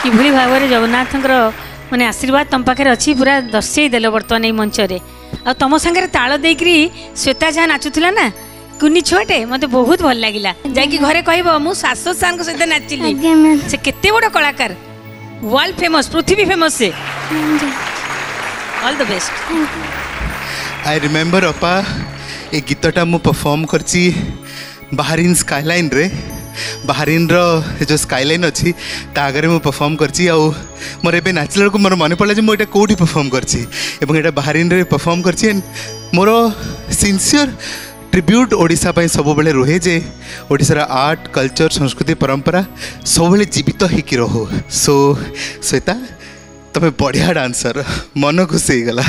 किभली भाव में जगन्नाथ माने आशीर्वाद तुम पाखे अच्छी पूरा दर्शेदेल बर्तमान ये मंच आ तुम सागर ताल देकरी श्वेता जहाँ नाचुला ना कुनी छुआटे मत बहुत भल लगिला जाकि घरे कहब मु शाश्वत सार सहित नाचिली से केते बड़ कलाकार वर्ल्ड फेमस पृथ्वी फेमस से all the best. I remember अपा ए गीतटा मु परफॉर्म करची बाहरीन स्काईलाइन रे बाहरीन रो जो स्काईलाइन अच्छी तागरे मु परफॉर्म करची आ मोर एबे नाचला को मोर मन पड़ला जे मु एटा कोठी परफॉर्म करची एवं एटा बाहरीन रे परफॉर्म करची and more sincere tribute Odisha पई सब बेले रुहे जे ओडिशा रा आर्ट कल्चर संस्कृति परंपरा सब बेले जीवित होकी रहो। सो श्वेता तमे बढ़िया डांसर मन खुश हो गला।